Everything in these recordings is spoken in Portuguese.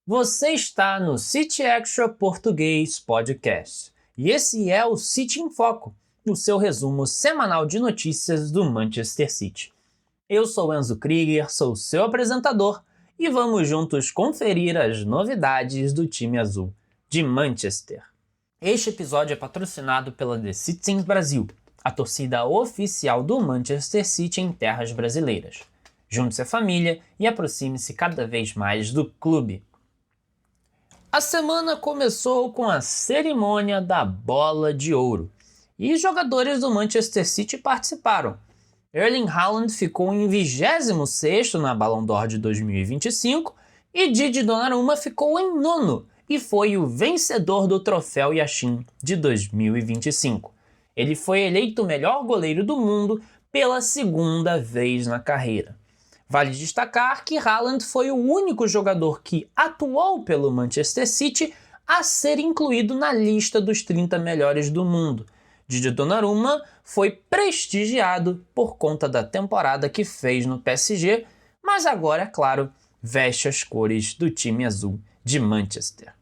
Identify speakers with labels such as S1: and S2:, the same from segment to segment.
S1: Você está no City Extra Português Podcast e esse é o City em Foco, o seu resumo semanal de notícias do Manchester City. Eu sou Enzo Krieger, sou seu apresentador e vamos juntos conferir as novidades do time azul de Manchester. Este episódio é patrocinado pela The Citizens Brasil, a torcida oficial do Manchester City em terras brasileiras. Junte-se à família e aproxime-se cada vez mais do clube. A semana começou com a cerimônia da Bola de Ouro e jogadores do Manchester City participaram. Erling Haaland ficou em 26º na Ballon d'Or de 2025 e Gigi Donnarumma ficou em 9º e foi o vencedor do troféu Yashin de 2025. Ele foi eleito o melhor goleiro do mundo pela segunda vez na carreira. Vale destacar que Haaland foi o único jogador que atuou pelo Manchester City a ser incluído na lista dos 30 melhores do mundo. Gigi Donnarumma foi prestigiado por conta da temporada que fez no PSG, mas agora, é claro, veste as cores do time azul de Manchester.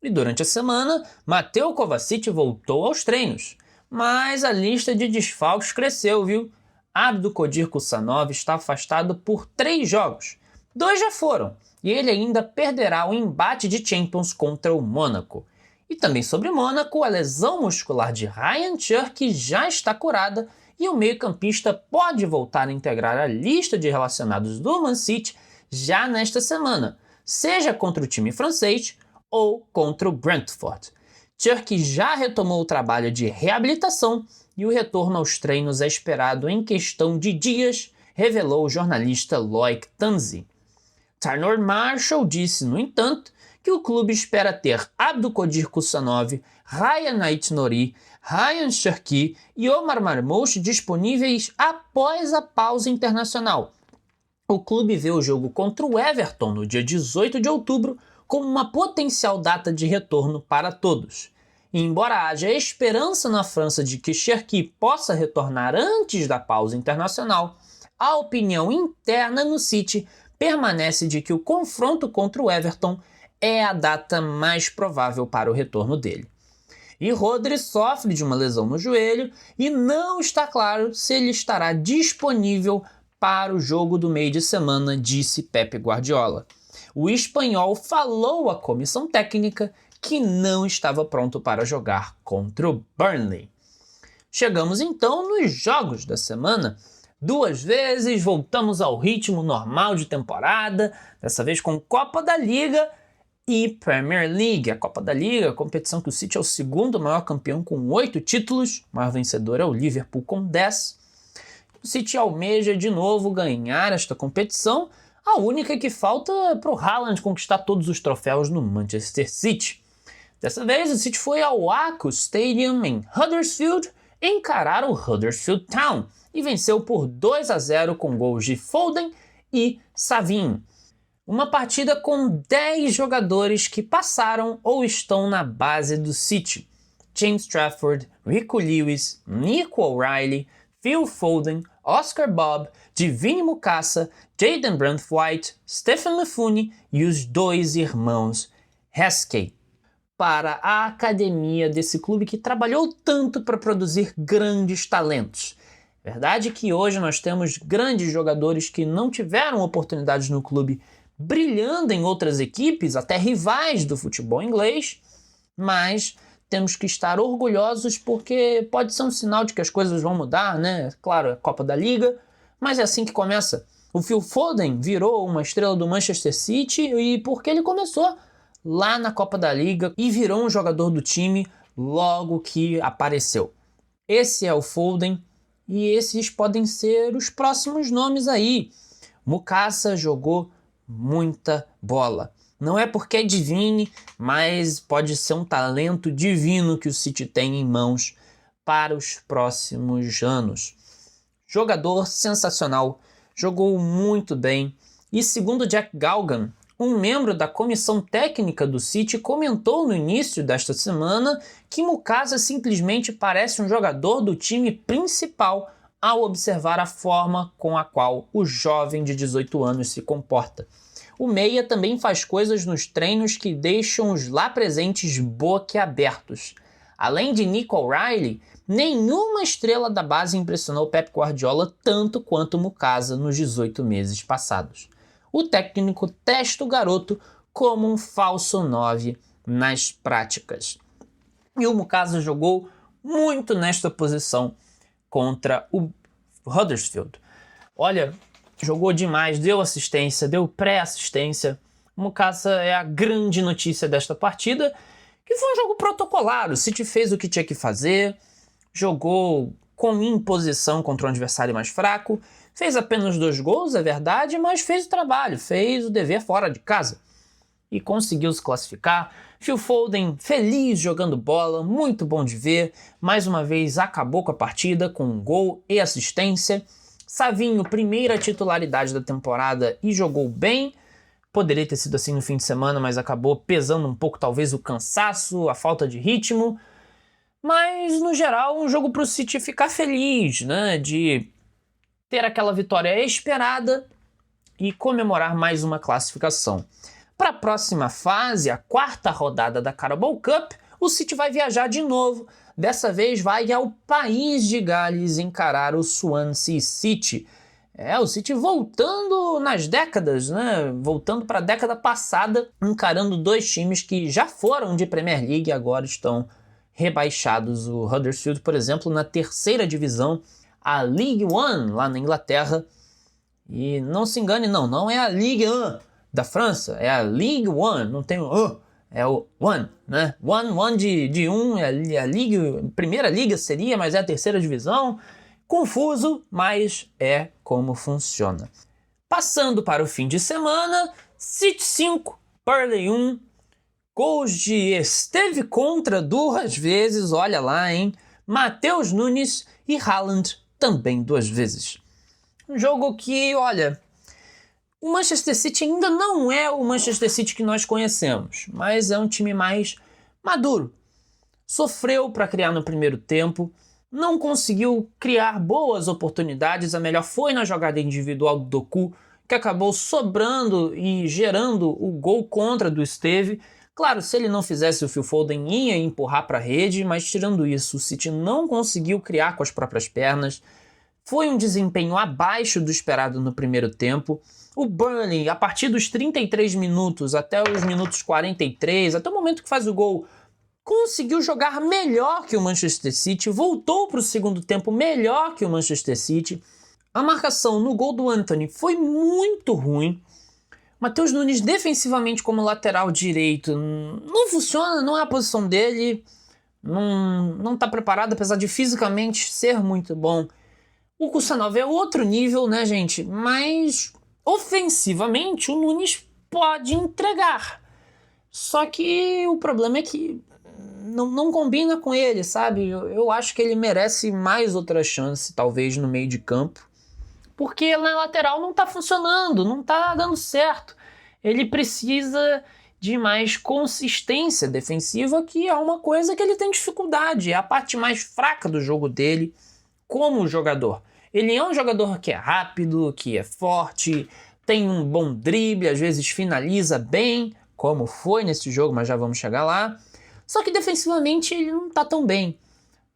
S1: E durante a semana, Mateo Kovacic voltou aos treinos, mas a lista de desfalques cresceu, viu? Abdulkadir Kusanov está afastado por 3 jogos. 2 já foram, e ele ainda perderá o embate de Champions contra o Mônaco. E também sobre Mônaco, a lesão muscular de Ryan Cherki já está curada e o meio-campista pode voltar a integrar a lista de relacionados do Man City já nesta semana, seja contra o time francês ou contra o Brentford. Cherki já retomou o trabalho de reabilitação e o retorno aos treinos é esperado em questão de dias, revelou o jornalista Loic Tanzi. Tyrone Marshall disse, no entanto, que o clube espera ter Abdulkadir Kusanov, Ryan Aït-Nouri, Ryan Cherki e Omar Marmoush disponíveis após a pausa internacional. O clube vê o jogo contra o Everton no dia 18 de outubro como uma potencial data de retorno para todos. E embora haja esperança na França de que Cherki possa retornar antes da pausa internacional, a opinião interna no City permanece de que o confronto contra o Everton é a data mais provável para o retorno dele. E Rodri sofre de uma lesão no joelho e não está claro se ele estará disponível para o jogo do meio de semana, disse Pep Guardiola. O espanhol falou à comissão técnica que não estava pronto para jogar contra o Burnley. Chegamos então nos jogos da semana. 2 vezes voltamos ao ritmo normal de temporada, dessa vez com Copa da Liga e Premier League. A Copa da Liga, a competição que o City é o segundo maior campeão com 8 títulos, o maior vencedor é o Liverpool com 10. O City almeja de novo ganhar esta competição, a única que falta é para o Haaland conquistar todos os troféus no Manchester City. Dessa vez, o City foi ao Aqua Stadium em Huddersfield encarar o Huddersfield Town e venceu por 2-0 com gols de Foden e Savin. Uma partida com 10 jogadores que passaram ou estão na base do City. James Trafford, Rico Lewis, Nico O'Reilly, Phil Foden, Oscar Bob, Divini Mukasa, Jayden Branthwaite, Stephen Lafuni e os 2 irmãos Heskey para a academia desse clube que trabalhou tanto para produzir grandes talentos. Verdade que hoje nós temos grandes jogadores que não tiveram oportunidades no clube, brilhando em outras equipes, até rivais do futebol inglês, mas temos que estar orgulhosos porque pode ser um sinal de que as coisas vão mudar, né? Claro, é a Copa da Liga, mas é assim que começa. O Phil Foden virou uma estrela do Manchester City e porque ele começou lá na Copa da Liga e virou um jogador do time logo que apareceu. Esse é o Foden e esses podem ser os próximos nomes aí. Mukasa jogou muita bola. Não é porque é divine, mas pode ser um talento divino que o City tem em mãos para os próximos anos. Jogador sensacional, jogou muito bem e segundo Jack Galgan, Um membro da comissão técnica do City comentou no início desta semana que Mukasa simplesmente parece um jogador do time principal ao observar a forma com a qual o jovem de 18 anos se comporta. O meia também faz coisas nos treinos que deixam os lá presentes boquiabertos. Além de Nico O'Reilly, nenhuma estrela da base impressionou Pep Guardiola tanto quanto Mukasa nos 18 meses passados. O técnico testa o garoto como um falso 9 nas práticas. E o Mukasa jogou muito nesta posição contra o Huddersfield. Olha, jogou demais, deu assistência, deu pré-assistência. O Mukasa é a grande notícia desta partida, que foi um jogo protocolar. O City fez o que tinha que fazer, jogou com imposição contra um adversário mais fraco, fez apenas 2 gols, é verdade, mas fez o trabalho, fez o dever fora de casa. E conseguiu se classificar. Phil Foden feliz jogando bola, muito bom de ver. Mais uma vez acabou com a partida com um gol e assistência. Savinho, primeira titularidade da temporada e jogou bem. Poderia ter sido assim no fim de semana, mas acabou pesando um pouco talvez o cansaço, a falta de ritmo. Mas no geral um jogo para o City ficar feliz, né? De ter aquela vitória esperada e comemorar mais uma classificação. Para a próxima fase, a 4ª rodada da Carabao Cup, o City vai viajar de novo. Dessa vez vai ao país de Gales encarar o Swansea City. O City voltando nas décadas, né? Voltando para a década passada, encarando 2 times que já foram de Premier League e agora estão rebaixados. O Huddersfield, por exemplo, na 3ª divisão, a League One, lá na Inglaterra. E não se engane, não é a Ligue 1 da França, é a League One, não tem o é o One, né? One de um, é a Liga, primeira liga seria, mas é a 3ª divisão. Confuso, mas é como funciona. Passando para o fim de semana, City 5, Burnley 1, gols de Esteve Contra 2 vezes, olha lá, hein? Matheus Nunes e Haaland também 2 vezes. Um jogo que, olha, o Manchester City ainda não é o Manchester City que nós conhecemos, mas é um time mais maduro. Sofreu para criar no primeiro tempo, não conseguiu criar boas oportunidades, a melhor foi na jogada individual do Doku, que acabou sobrando e gerando o gol contra do Esteve. Claro, se ele não fizesse, o Phil Foden ia empurrar para a rede, mas tirando isso, o City não conseguiu criar com as próprias pernas. Foi um desempenho abaixo do esperado no primeiro tempo. O Burnley, a partir dos 33 minutos até os minutos 43, até o momento que faz o gol, conseguiu jogar melhor que o Manchester City, voltou para o segundo tempo melhor que o Manchester City. A marcação no gol do Antony foi muito ruim. Matheus Nunes defensivamente como lateral direito não funciona, não é a posição dele, não está preparado, apesar de fisicamente ser muito bom. O Kusanov é outro nível, né, gente? Mas ofensivamente o Nunes pode entregar. Só que o problema é que não combina com ele, sabe? Eu acho que ele merece mais outra chance, talvez, no meio de campo. Porque na lateral não tá funcionando, não tá dando certo. Ele precisa de mais consistência defensiva, que é uma coisa que ele tem dificuldade. É a parte mais fraca do jogo dele como jogador. Ele é um jogador que é rápido, que é forte, tem um bom drible, às vezes finaliza bem, como foi nesse jogo, mas já vamos chegar lá. Só que defensivamente ele não tá tão bem.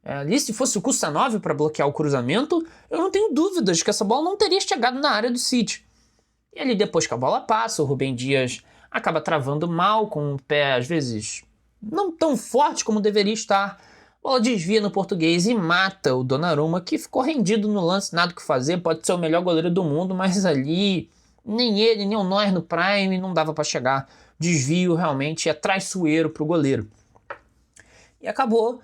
S1: Ali, se fosse o Kusanov para bloquear o cruzamento, eu não tenho dúvidas que essa bola não teria chegado na área do City. E ali depois que a bola passa, o Rúben Dias acaba travando mal, com o pé às vezes não tão forte como deveria estar. A bola desvia no português e mata o Donnarumma, que ficou rendido no lance, nada o que fazer, pode ser o melhor goleiro do mundo, mas ali nem ele, nem o Neuer no Prime, não dava para chegar. Desvio realmente é traiçoeiro para o goleiro. E acabou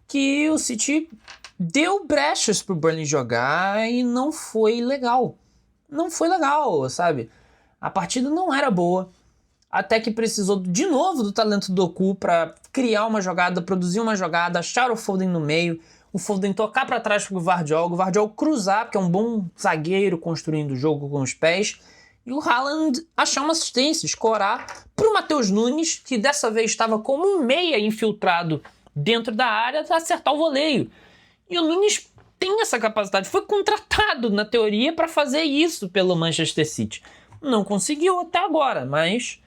S1: que o City deu brechas pro Burnley jogar e não foi legal. Não foi legal, sabe? A partida não era boa. Até que precisou de novo do talento do Doku para criar uma jogada, produzir uma jogada, achar o Foden no meio, o Foden tocar para trás pro Gvardiol, o Gvardiol cruzar, porque é um bom zagueiro construindo o jogo com os pés, e o Haaland achar uma assistência, escorar para o Matheus Nunes, que dessa vez estava como um meia infiltrado dentro da área, acertar o voleio. E o Nunes tem essa capacidade, foi contratado na teoria para fazer isso pelo Manchester City. Não conseguiu até agora, mas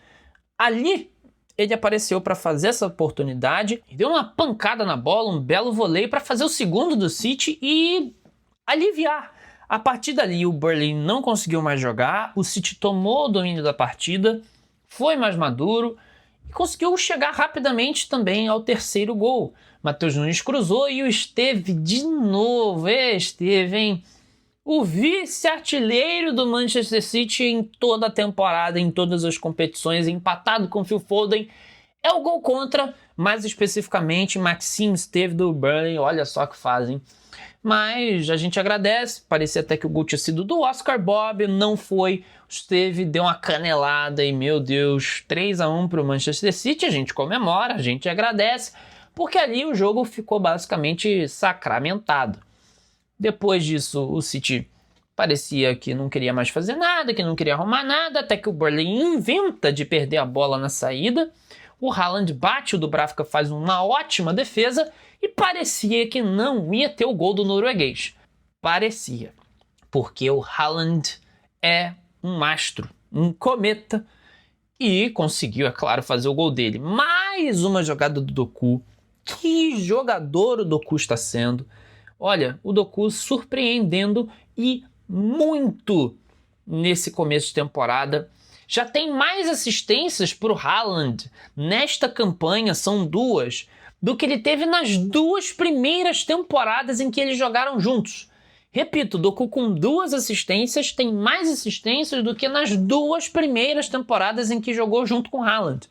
S1: ali ele apareceu para fazer essa oportunidade, deu uma pancada na bola, um belo voleio para fazer o segundo do City e aliviar. A partir dali o Burnley não conseguiu mais jogar, o City tomou o domínio da partida, foi mais maduro e conseguiu chegar rapidamente também ao terceiro gol. Matheus Nunes cruzou e o Esteve de novo. Esteve, hein? O vice-artilheiro do Manchester City em toda a temporada, em todas as competições, empatado com Phil Foden. É o gol contra, mais especificamente Maxime Esteve do Burnley. Olha só que fazem. Mas a gente agradece, parecia até que o gol tinha sido do Oscar Bob, não foi. O Esteve deu uma canelada e, meu Deus, 3-1 para o Manchester City. A gente comemora, a gente agradece, porque ali o jogo ficou basicamente sacramentado. Depois disso, o City parecia que não queria mais fazer nada, que não queria arrumar nada, até que o Burnley inventa de perder a bola na saída. O Haaland bate, o Dubravka faz uma ótima defesa e parecia que não ia ter o gol do norueguês. Parecia, porque o Haaland é um mastro, um cometa, e conseguiu, é claro, fazer o gol dele. Mais uma jogada do Doku. Que jogador o Doku está sendo! Olha, o Doku surpreendendo e muito nesse começo de temporada. Já tem mais assistências para o Haaland nesta campanha, são 2, do que ele teve nas 2 primeiras temporadas em que eles jogaram juntos. Repito, o Doku com 2 assistências tem mais assistências do que nas 2 primeiras temporadas em que jogou junto com o Haaland.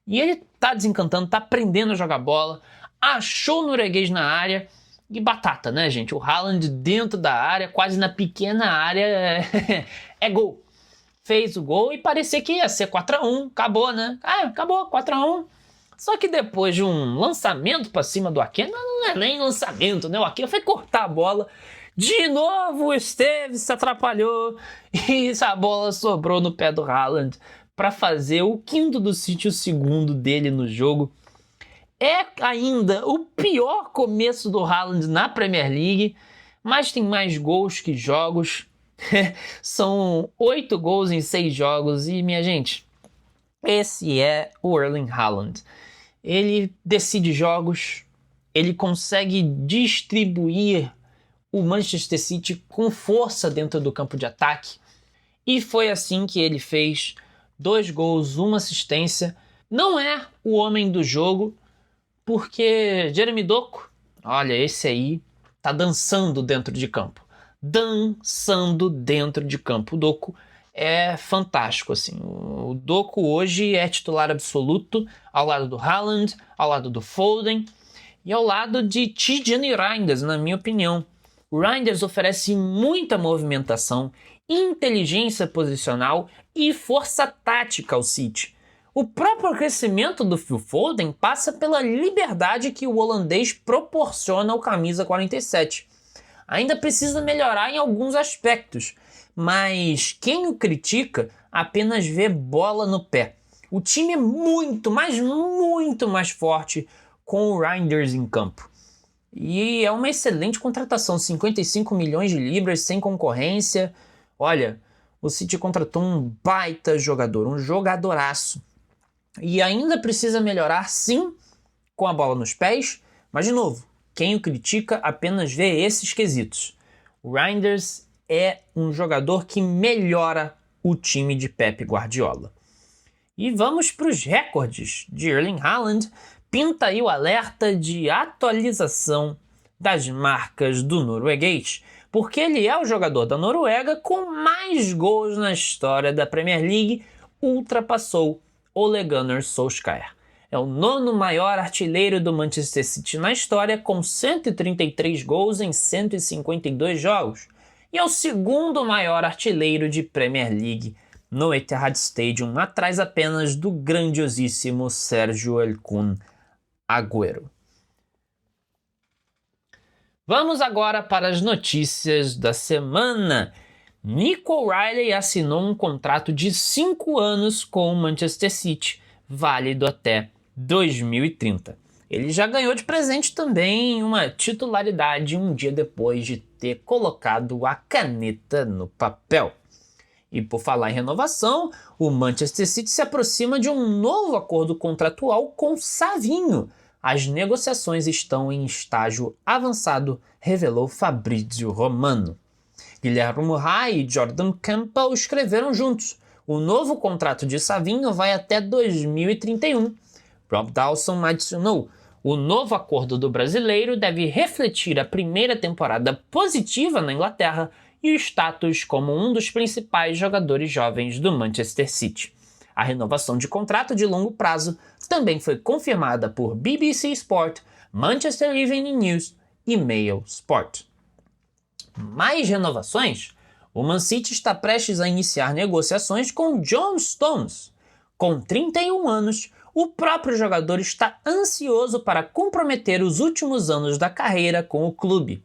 S1: E ele tá desencantando, tá aprendendo a jogar bola, achou o norueguês na área. E batata, né, gente? O Haaland dentro da área, quase na pequena área, é gol. Fez o gol e parecia que ia ser 4-1, acabou, né? Acabou, 4-1. Só que depois de um lançamento para cima do Ake, não é nem lançamento, né? O Ake foi cortar a bola. De novo o Esteve se atrapalhou e a bola sobrou no pé do Haaland para fazer o quinto do City, o segundo dele no jogo. É ainda o pior começo do Haaland na Premier League, mas tem mais gols que jogos. São 8 gols em 6 jogos e, minha gente, esse é o Erling Haaland. Ele decide jogos, ele consegue distribuir o Manchester City com força dentro do campo de ataque. E foi assim que ele fez 2 gols, 1 assistência. Não é o homem do jogo, porque Jeremy Doku, olha, esse aí tá dançando dentro de campo. Dançando dentro de campo. O Doku é fantástico, assim. O Doku hoje é titular absoluto ao lado do Haaland, ao lado do Foden e ao lado de Tijani Reinders, na minha opinião. O Reinders oferece muita movimentação, inteligência posicional e força tática ao City. O próprio crescimento do Phil Foden passa pela liberdade que o holandês proporciona ao camisa 47. Ainda precisa melhorar em alguns aspectos, mas quem o critica apenas vê bola no pé. O time é muito, mas muito mais forte com o Reinders em campo. E é uma excelente contratação, 55 milhões de libras sem concorrência. Olha, o City contratou um baita jogador, um jogadoraço. E ainda precisa melhorar, sim, com a bola nos pés, mas de novo, quem o critica apenas vê esses quesitos. O Reinders é um jogador que melhora o time de Pep Guardiola. E vamos para os recordes de Erling Haaland. Pinta aí o alerta de atualização das marcas do norueguês, porque ele é o jogador da Noruega com mais gols na história da Premier League, ultrapassou Ole Gunnar Solskjaer. É o 9º maior artilheiro do Manchester City na história, com 133 gols em 152 jogos. E é o 2º maior artilheiro de Premier League no Etihad Stadium, atrás apenas do grandiosíssimo Sérgio El Kun Agüero. Vamos agora para as notícias da semana. Nico O'Reilly assinou um contrato de 5 anos com o Manchester City, válido até 2030. Ele já ganhou de presente também uma titularidade um dia depois de ter colocado a caneta no papel. E por falar em renovação, o Manchester City se aproxima de um novo acordo contratual com Savinho. As negociações estão em estágio avançado, revelou Fabrizio Romano. Guilherme Rai e Jordan Campbell escreveram juntos. O novo contrato de Savinho vai até 2031. Rob Dawson adicionou: o novo acordo do brasileiro deve refletir a primeira temporada positiva na Inglaterra e o status como um dos principais jogadores jovens do Manchester City. A renovação de contrato de longo prazo também foi confirmada por BBC Sport, Manchester Evening News e Mail Sport. Mais renovações? O Man City está prestes a iniciar negociações com John Stones. Com 31 anos, o próprio jogador está ansioso para comprometer os últimos anos da carreira com o clube.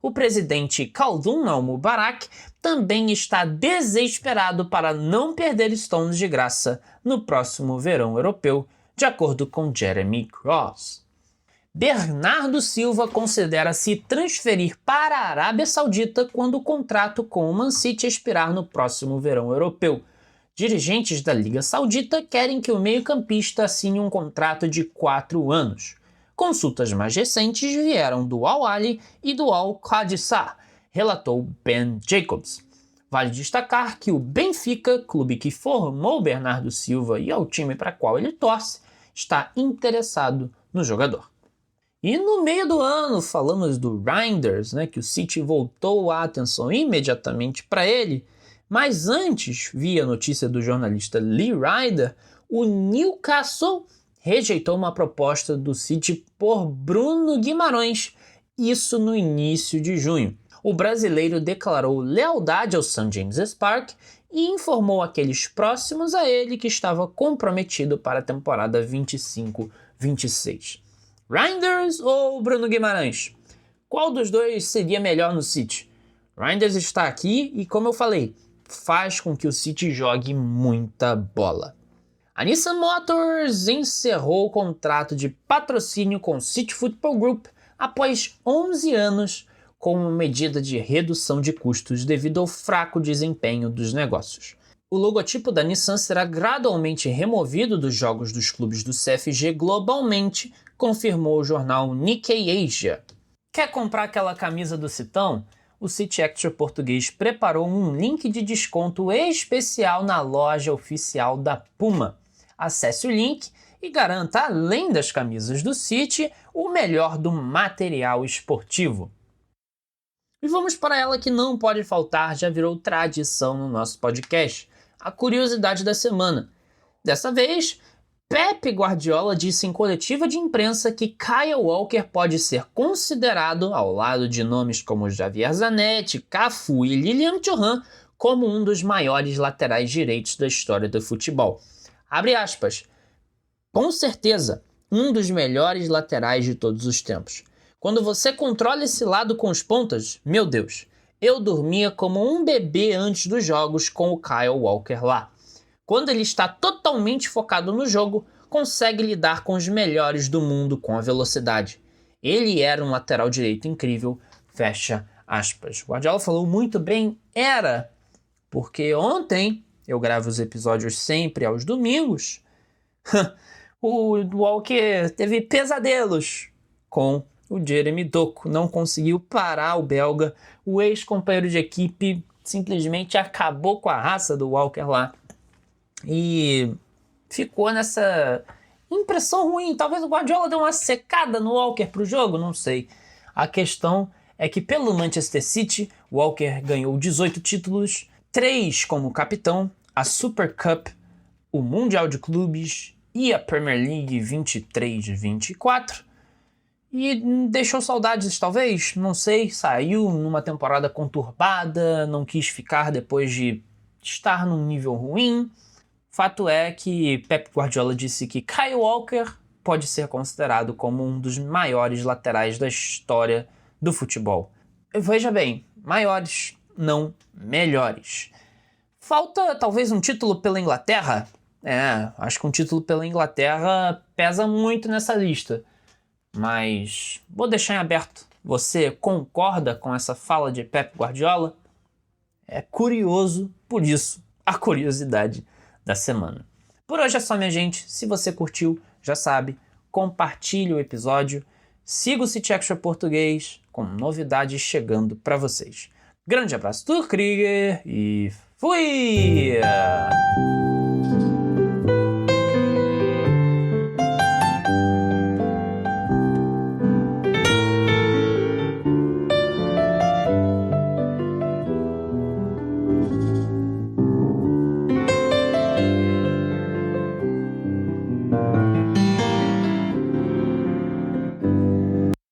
S1: O presidente Khaldoon Al-Mubarak também está desesperado para não perder Stones de graça no próximo verão europeu, de acordo com Jeremy Cross. Bernardo Silva considera se transferir para a Arábia Saudita quando o contrato com o Man City expirar no próximo verão europeu. Dirigentes da Liga Saudita querem que o meio-campista assine um contrato de 4 anos. Consultas mais recentes vieram do Al-Ahly e do Al-Qadisah, relatou Ben Jacobs. Vale destacar que o Benfica, clube que formou Bernardo Silva e é o time para qual ele torce, está interessado no jogador. E no meio do ano falamos do Reinders, que o City voltou a atenção imediatamente para ele, mas antes, via notícia do jornalista Lee Ryder, o Newcastle rejeitou uma proposta do City por Bruno Guimarães, isso no início de junho. O brasileiro declarou lealdade ao St. James's Park e informou aqueles próximos a ele que estava comprometido para a temporada 25-26. Reinders ou Bruno Guimarães? Qual dos dois seria melhor no City? Reinders está aqui e, como eu falei, faz com que o City jogue muita bola. A Nissan Motors encerrou o contrato de patrocínio com o City Football Group após 11 anos como uma medida de redução de custos devido ao fraco desempenho dos negócios. O logotipo da Nissan será gradualmente removido dos jogos dos clubes do CFG globalmente, confirmou o jornal Nikkei Asia. Quer comprar aquela camisa do Citão? O City Extra português preparou um link de desconto especial na loja oficial da Puma. Acesse o link e garanta, além das camisas do City, o melhor do material esportivo. E vamos para ela que não pode faltar, já virou tradição no nosso podcast, a curiosidade da semana. Dessa vez, Pep Guardiola disse em coletiva de imprensa que Kyle Walker pode ser considerado, ao lado de nomes como Javier Zanetti, Cafu e Lilian Thuram, como um dos maiores laterais direitos da história do futebol. Abre aspas. Com certeza, um dos melhores laterais de todos os tempos. Quando você controla esse lado com os pontas, meu Deus, eu dormia como um bebê antes dos jogos com o Kyle Walker lá. Quando ele está totalmente focado no jogo, consegue lidar com os melhores do mundo com a velocidade. Ele era um lateral direito incrível, fecha aspas. Guardiola falou muito bem, era, porque ontem, eu gravo os episódios sempre aos domingos, o Walker teve pesadelos com o Jeremy Doku, não conseguiu parar o belga, o ex-companheiro de equipe simplesmente acabou com a raça do Walker lá. E ficou nessa impressão ruim. Talvez o Guardiola deu uma secada no Walker pro jogo, não sei. A questão é que pelo Manchester City, o Walker ganhou 18 títulos, 3 como capitão, a Super Cup, o Mundial de Clubes e a Premier League 23-24. E deixou saudades, talvez, não sei, saiu numa temporada conturbada, não quis ficar depois de estar num nível ruim. Fato é que Pep Guardiola disse que Kyle Walker pode ser considerado como um dos maiores laterais da história do futebol. Veja bem, maiores, não melhores. Falta talvez um título pela Inglaterra? Acho que um título pela Inglaterra pesa muito nessa lista. Mas vou deixar em aberto. Você concorda com essa fala de Pep Guardiola? É curioso, por isso, a curiosidade da semana. Por hoje é só, minha gente. Se você curtiu, já sabe, compartilhe o episódio. Siga o City Extra Português, com novidades chegando para vocês. Grande abraço do Krieger e fui!